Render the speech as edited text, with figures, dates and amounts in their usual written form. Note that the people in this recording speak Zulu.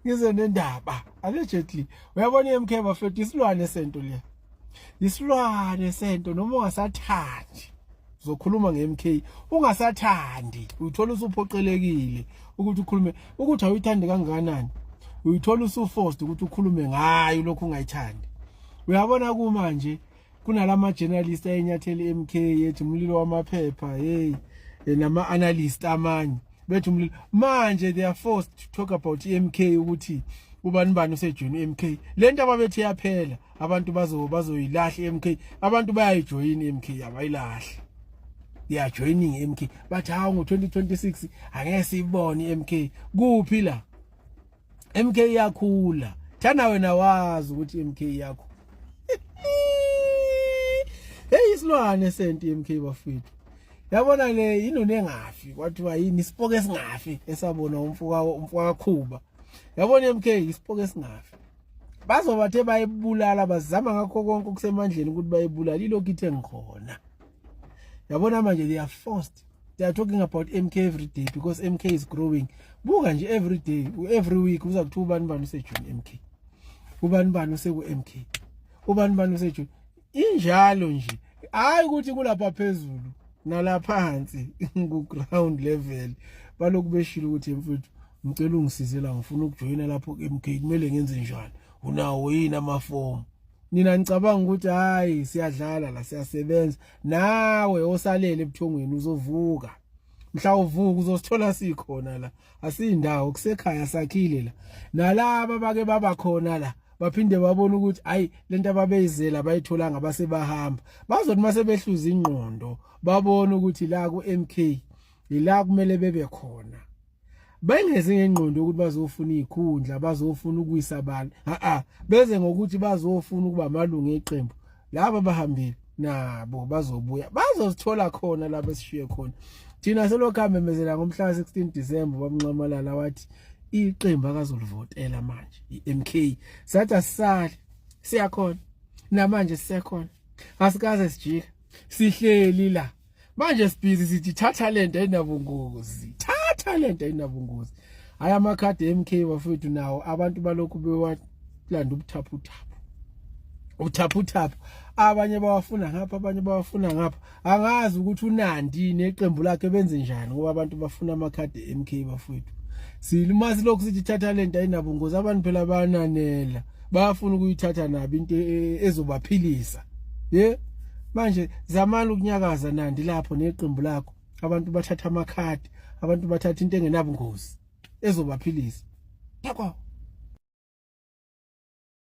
ngize nendaba allegedly uyabona iMK bafethu isilwane sento le isilwane sento noma ungasathandi uzokhuluma ngeMK ungasathandi uyithola usuphoqelekile ukuthi ukhulume ukuthi awuyithandi kangakanani uyithola usuforced ukuthi ukhulume ngayo lokho ungayithandi uyabona kumanje kunalama journalist ayenyathela iMK yethi umlilo wamaphepha hey nama analyst amanye bethi umlilo manje they are forced to talk about iMK ukuthi ubani usejoin iMK lento ababethi yaphela abantu bazoyilahla iMK abantu bayayijoin iMK abayilahle they are joining iMK bathi hawo ngo2026 angeke sibone iMK kuphi la iMK yakhula thana wena wazi ukuthi iMK yakho hey isilwane sento iMK bafethu yabona le inone engafi kwathiwa yini isipoke esingafi esabona umfuka Khuba yabona iMK isipoke esingafi bazobathe bayibulala bazama ngakho konke kusemandleni ukuthi bayibulala ilokhu ithe ngikhona yabona manje they are forced they are talking about MK every day because MK is growing buka nje every day every week uza kuthi ubani usejoin MK ubani useku MK ubani usejoin injalo nje hayi ukuthi kulapha phezulu nalapha phansi ku ground level balokhu beshilo ukuthi mfethu ngicela ungisizela ngifuna ukujoina lapho MK kumele ngenze njani unawo yini amafomu nina ngicabanga ukuthi hayi siyadlala la siyasebenza nawe osalele ebuthongweni uzovuka mhla uvuka uzosithola sikhona la asindawo kusekhaya sakhile la nalabo bake baba khona la baphinde babona ukuthi hayi lento ababeyizela bayithola ngabasebahamba bazothi mase behluza ingqondo babona ukuthi la ku MK ila kumele bebe khona bengeze ngengqondo ukuthi bazofuna izikhundla bazofuna ukuyisa abantu beze ngokuthi bazofuna ukuba amalungu eqembu laba bahambile nabo bazobuya bazosithola khona lapho esishiye khona thina selokhambe mezela ngomhla 16 December bamnqamalala wathi iqembu akazolivotela manje iMK sathi asisali siyakhona namanje sisekhona asikaze sijika sihleli la manje sibhizi sithi thatha lento enabungozi talent ayinabungozi aya amakhadi eMK bafethu nawo abantu balokhu bewalanda ubuthaphu abanye bawafuna ngapha abanye bawafuna ngapha angazi ukuthi uNandi neqembu lakhe benze njani ngoba abantu bafuna amakhadi eMK bafethu silumasi lokhu sithi thatha lento ayinabungozi abantu phela bayananela bayafuna ukuyithatha nabo into ezobaphilisa manje zamani ukunyakaza Nandi lapho neqembu lakho abantu bathatha amakhadi abantu bathatha into engenabungozi ezobaphilisa yakho